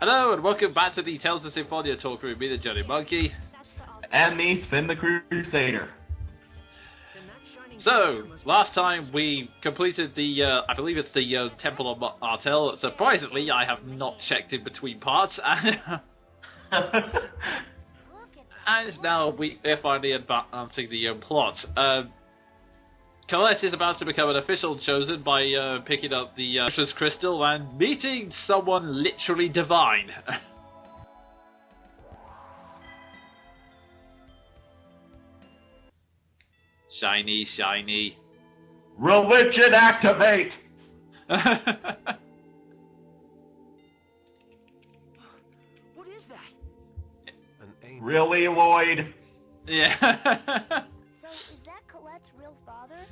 Hello and welcome back to the Tales of Symphonia Talkthrough, me the Jonin Monkey. And me, Sven the Crusader. So, last time we completed the, I believe it's the Temple of Artel. Surprisingly, I have not checked in between parts, and, and now we're finally advancing the plot. Colette is about to become an official chosen by picking up the precious crystal and meeting someone literally divine. Shiny, shiny. Religion activate! What is that? An angel. Really, Lloyd? Yeah. So, is that Colette's real father?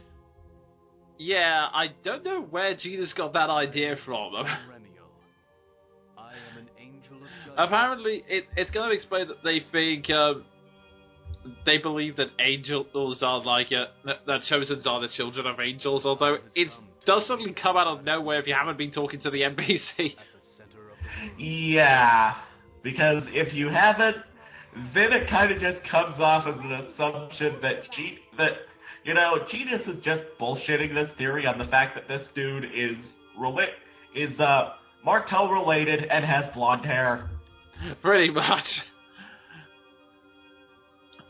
Yeah, I don't know where Gina's got that idea from. I am an angel of judgment. Apparently, it's going to explain that they think, they believe that angels are like, that chosens are the children of angels, although it does suddenly come out of nowhere if you haven't been talking to the NPC. Yeah, because if you haven't, then it kind of just comes off as an assumption that Genius is just bullshitting this theory on the fact that this dude is Martel related and has blonde hair. Pretty much.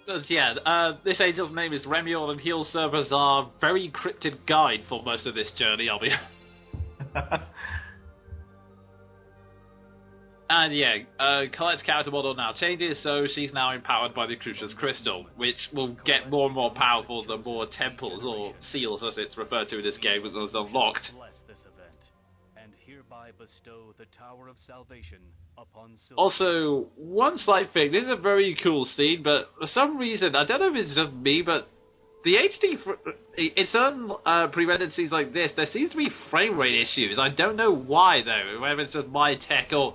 But yeah, this angel's name is Remiel, and he'll serve as our very cryptid guide for most of this journey, I'll be... And yeah, Colette's character model now changes, so she's now empowered by the Crucius Crystal, which will get more and more powerful the more temples, or seals as it's referred to in this game, is unlocked. Bless this event, and hereby bestow the Tower of Salvation upon Sylvia. Also, one slight thing, this is a very cool scene, but for some reason, I don't know if it's just me, but the HD, in certain pre-rendered scenes like this, there seems to be frame rate issues. I don't know why though, whether it's just my tech or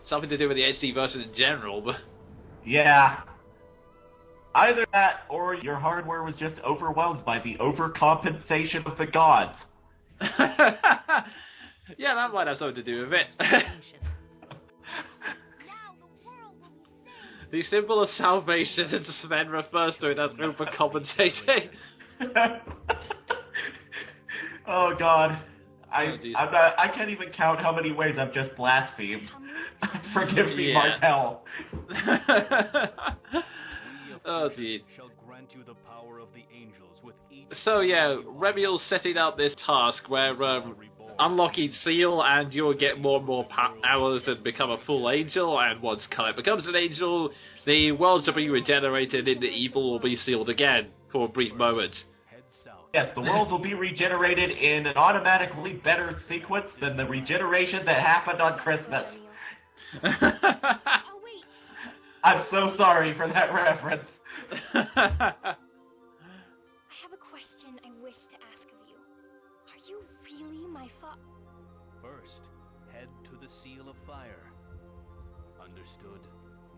something to do with the HD version in general, but... Yeah. Either that, or your hardware was just overwhelmed by the overcompensation of the gods. Yeah, that might have something to do with it. The symbol of salvation, and Sven refers to it as overcompensating. Oh god. geez. I can't even count how many ways I've just blasphemed. Forgive me, Martel. Oh, dude. Shall grant you the power of the angels with each. So yeah, Remiel's setting out this task where unlocking Seal, and you'll get more and more powers and become a full angel. And once Colette becomes an angel, the worlds will be regenerated, and the evil will be sealed again for a brief moment. Yes, the worlds will be regenerated in an automatically better sequence than the regeneration that happened on Christmas. Oh, wait. I'm so sorry for that reference. I have a question I wish to ask of you. Are you really my First, head to the Seal of Fire. Understood,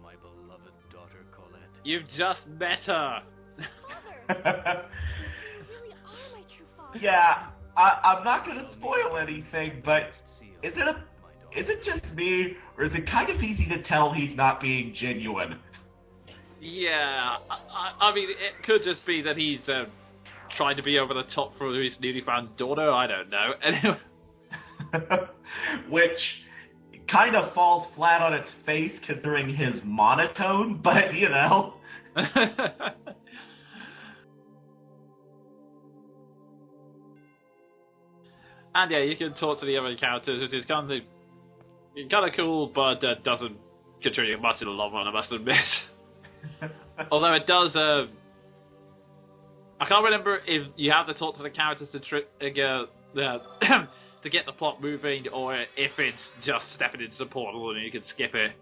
my beloved daughter Colette. You've just met her. father? You really are my true father. Yeah, I'm not gonna spoil anything, but is it just me, or is it kind of easy to tell he's not being genuine? Yeah, I mean, it could just be that he's trying to be over the top for his newly found daughter, I don't know. Which kind of falls flat on its face considering his monotone, but you know. And yeah, you can talk to the other characters, which is kind of cool, but doesn't contribute much in the long run, I must admit. Although it does, I can't remember if you have to talk to the characters to to get the plot moving, or if it's just stepping into the portal and you can skip it.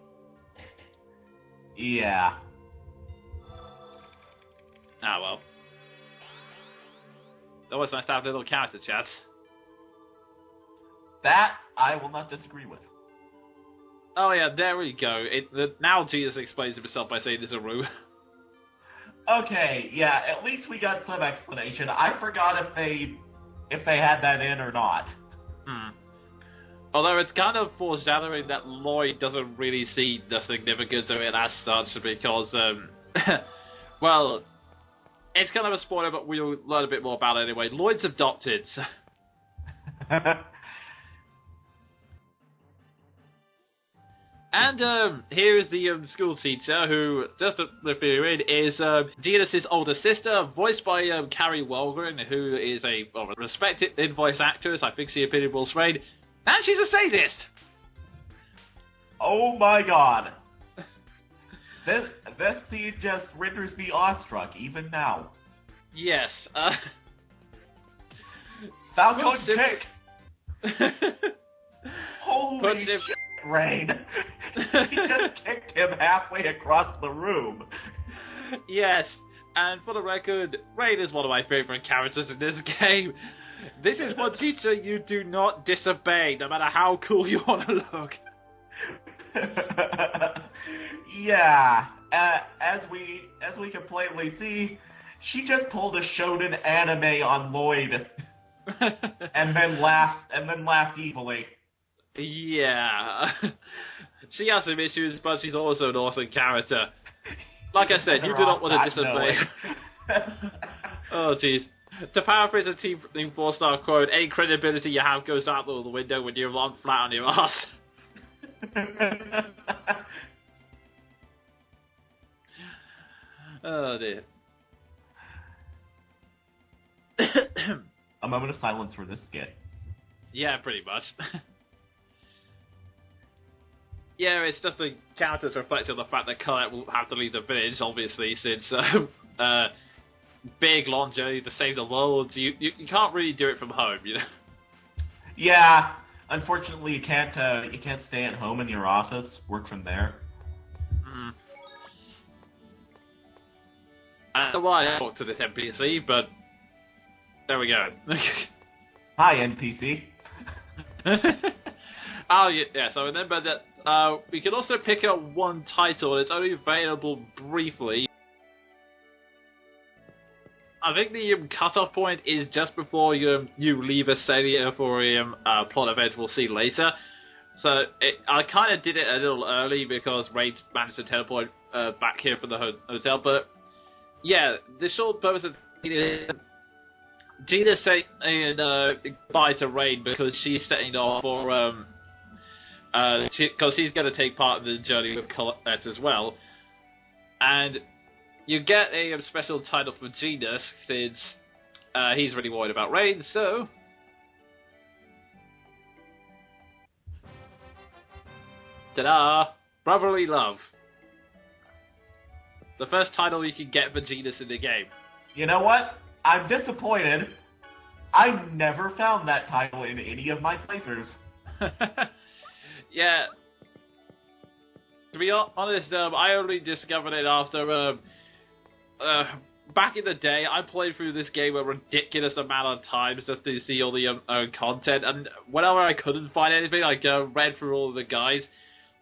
Yeah. Ah well. Always nice to have a little character chat. That I will not disagree with. Oh yeah, there we go. Now Jesus explains himself by saying there's a room. Okay, yeah, at least we got some explanation. I forgot if they had that in or not. Although it's kind of foreshadowing that Lloyd doesn't really see the significance of it as such because, well, it's kind of a spoiler, but we'll learn a bit more about it anyway. Lloyd's adopted. And here is the school teacher who, just to fill you in, is Genus's older sister, voiced by Carrie Walgren, who is a respected in-voice actress. I think she appeared in Will Swain. And she's a sadist! Oh my god. This scene just renders me awestruck, even now. Yes, Falcon kick! Holy shit, Rain! He just kicked him halfway across the room. Yes, and for the record, Rain is one of my favorite characters in this game. This is one teacher you do not disobey, no matter how cool you want to look. Yeah, as we can plainly see, she just pulled a shonen anime on Lloyd, and then laughed evilly. Yeah, she has some issues, but she's also an awesome character. Like I said, you do not want to disobey. Oh, jeez. To paraphrase a Team 4-star quote, any credibility you have goes out the window when you're lying flat on your ass. Oh dear. A moment of silence for this skit. Yeah, pretty much. Yeah, it's just the characters reflecting the fact that Colette will have to leave the village, obviously, since big long journey to save the world. You can't really do it from home, you know. Yeah, unfortunately, you can't stay at home in your office. Work from there. I don't know why I talked to this NPC, but there we go. Hi, NPC. Oh, yeah, so remember that we can also pick up one title, and it's only available briefly. I think the cutoff point is just before you leave Iseila for a plot event we'll see later. So I kind of did it a little early because Raid managed to teleport back here from the hotel, but yeah, the short purpose of Gina's saying goodbye to Raid because she's setting off for because she's going to take part in the journey with Colette as well, and you get a special title for Genus since he's really worried about Rain. So ta-da! Brotherly Love. The first title you can get for Genus in the game. You know what? I'm disappointed. I never found that title in any of my playthroughs. Yeah. To be honest, I only discovered it after, back in the day, I played through this game a ridiculous amount of times just to see all the content, and whenever I couldn't find anything, I read through all of the guides.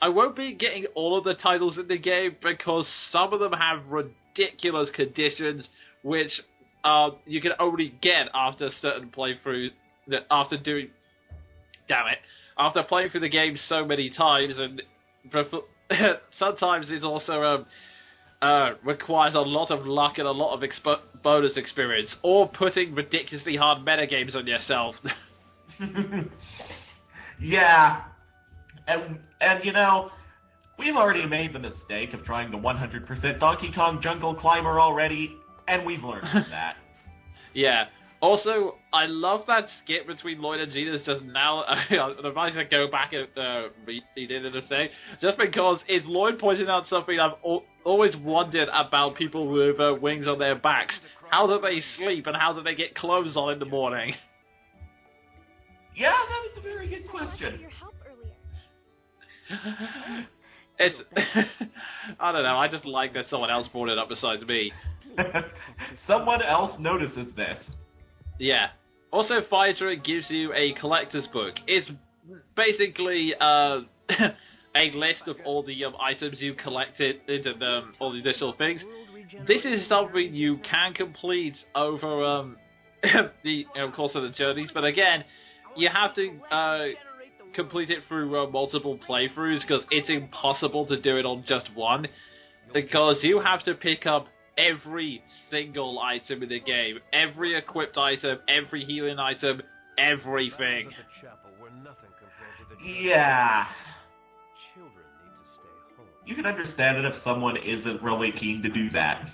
I won't be getting all of the titles in the game because some of them have ridiculous conditions, which you can only get after certain playthroughs. After playing through the game so many times, and sometimes it also requires a lot of luck and a lot of bonus experience, or putting ridiculously hard metagames on yourself. Yeah. And you know, we've already made the mistake of trying the 100% Donkey Kong Jungle Climber already, and we've learned from that. Yeah. Also, I love that skit between Lloyd and Genus just now. I might have to go back and read it in a second, just because it's Lloyd pointing out something I've always wondered about people with wings on their backs. How do they sleep, and how do they get clothes on in the morning? Yeah, that was a very good question. It's I don't know, I just like that someone else brought it up besides me. Someone else notices this. Yeah. Also, Fighter gives you a collector's book. It's basically a list of all the items you collected into all the additional things. This is something you can complete over the course of the journeys, but again, you have to complete it through multiple playthroughs, because it's impossible to do it on just one, because you have to pick up every single item in the game, every equipped item, every healing item, everything. Yeah. Children need to stay home. You can understand it if someone isn't really keen to do that.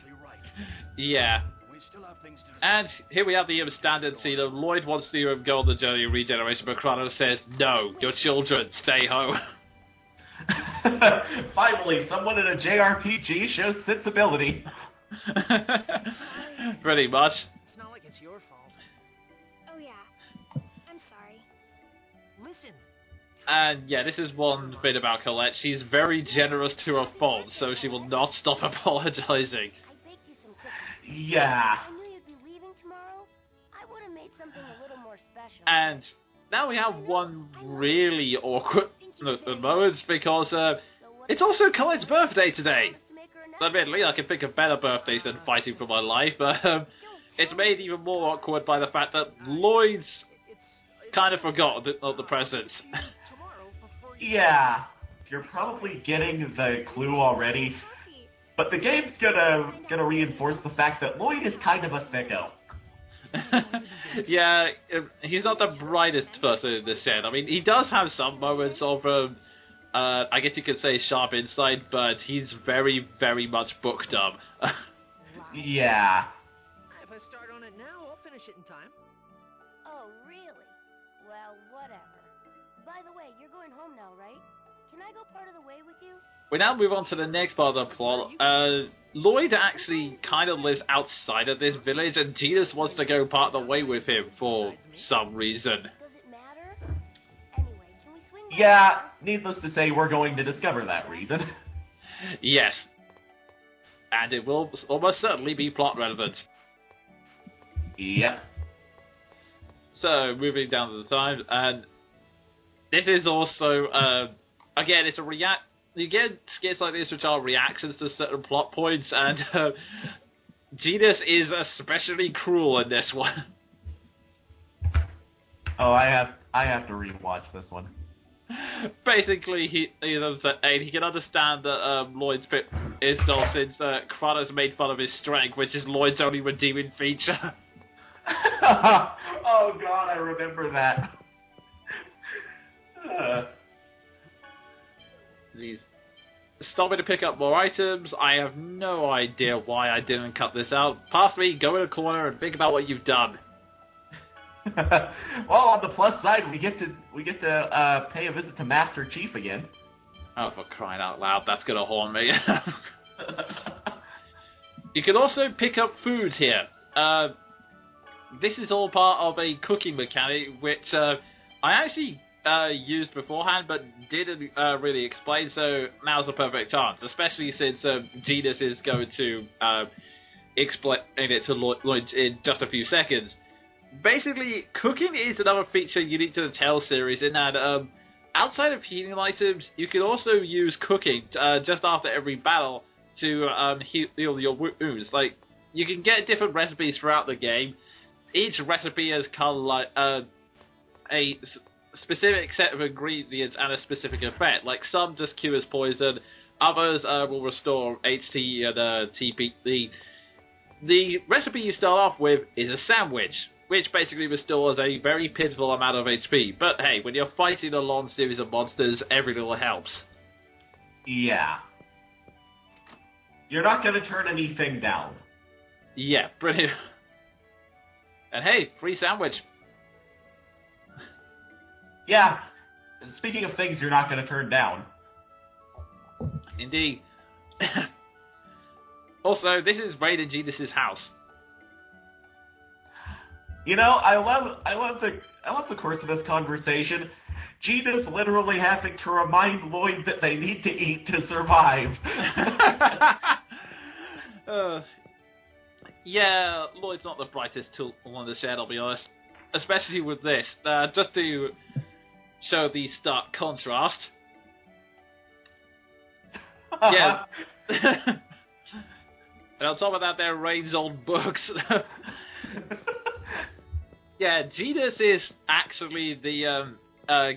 Yeah. We still have things to discuss. And here we have the standard scene of Lloyd wants to go on the journey of regeneration, but Kratos says, no, your children, stay home. Finally, someone in a JRPG shows sensibility. Pretty much. It's not like it's your fault. Oh yeah, I'm sorry. Listen, And yeah, this is one thing about Colette. She's very generous to her fault, so she will not stop apologizing. I baked you some cookies. Yeah. I knew you'd be leaving tomorrow. I would have made something a little more special. And now we have one really awkward moment, because it's also Colette's birthday today. Admittedly, I can think of better birthdays than fighting for my life, but it's made even more awkward by the fact that Lloyd's it's kind of forgot the presents. tomorrow before you... Yeah. You're probably getting the clue already, but the game's gonna reinforce the fact that Lloyd is kind of a thicko. Yeah, he's not the brightest person in this set. I mean, he does have some moments of, I guess you could say sharp insight, but he's very, very much book dumb. Yeah. If I start on it now, I'll finish it in time. Oh, really? Well, whatever. By the way, you're going home now, right? Can I go part of the way with you? We now move on to the next part of the plot. Lloyd actually kind of lives outside of this village, and Jesus wants to go part of the way with him for some reason. Does it matter? Anyway, can we swing by Yeah, the house? needless to say, we're going to discover that reason. Yes. And it will almost certainly be plot relevant. Yep. So, moving down to the time, and this is also, again, it's a you get skits like this which are reactions to certain plot points, and Genus is especially cruel in this one. Oh, I have to rewatch this one. Basically, he can understand that Lloyd's bit is dull since Kratos made fun of his strength, which is Lloyd's only redeeming feature. Oh god, I remember that. Jeez. Stop me to pick up more items. I have no idea why I didn't cut this out. Past me, go in a corner and think about what you've done. Well, on the plus side, we get to pay a visit to Master Chief again. Oh, for crying out loud, that's gonna haunt me. You can also pick up food here. This is all part of a cooking mechanic, which I actually used beforehand, but didn't really explain, so now's the perfect chance, especially since Genus is going to explain it to Lloyd in just a few seconds. Basically, cooking is another feature unique to the Tale series in that outside of healing items, you can also use cooking just after every battle to heal your wounds. Like, you can get different recipes throughout the game. Each recipe has kind of like a specific set of ingredients and a specific effect. Like, some just cures poison, others will restore HT and TP. The recipe you start off with is a sandwich, which basically restores a very pitiful amount of HP. But hey, when you're fighting a long series of monsters, every little helps. Yeah. You're not gonna turn anything down. Yeah, brilliant. And hey, free sandwich. Yeah. Speaking of things you're not gonna turn down. Indeed. Also, this is Raiden Genus's house. You know, I love the course of this conversation. Genus literally having to remind Lloyd that they need to eat to survive. Yeah, Lloyd's not the brightest tool on the shed, I'll be honest. Especially with this. Just to show the stark contrast. Yeah. And on top of that, there are Rain's old books. Yeah, Genus is actually the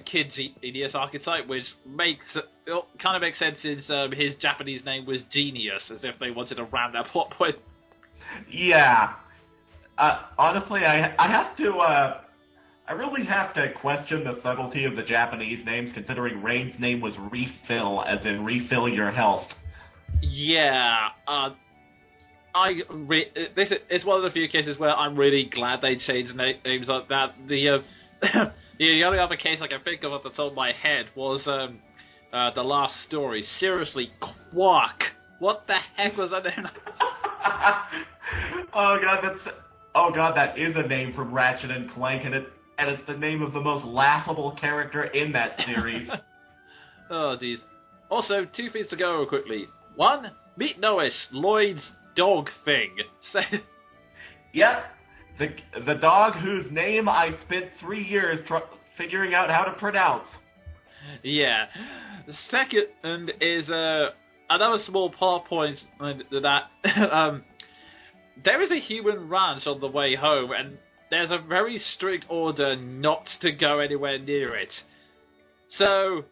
kid genius archetype, which kind of makes sense since his Japanese name was Genius, as if they wanted to ram that plot point. Yeah. Honestly, I have to, I really have to question the subtlety of the Japanese names, considering Rain's name was Refill, as in refill your health. Yeah, it's one of the few cases where I'm really glad they changed names like that. The only other case I can think of off the top of my head was the last story. Seriously, Quark. What the heck was that name? Oh god, that is a name from Ratchet and Clank, and it's the name of the most laughable character in that series. Oh, jeez. Also, 2 things to go quickly. 1, meet Nois, Lloyd's dog thing. Yep, the dog whose name I spent 3 years figuring out how to pronounce. Yeah. The second is another small plot point that there is a human ranch on the way home, and there's a very strict order not to go anywhere near it. So,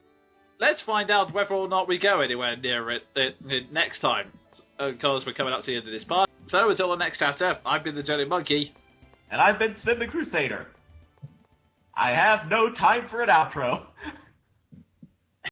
let's find out whether or not we go anywhere near it next time, because we're coming up to the end of this part. So, until the next chapter, I've been the Jonin Monkey. And I've been Sven the Crusader. I have no time for an outro.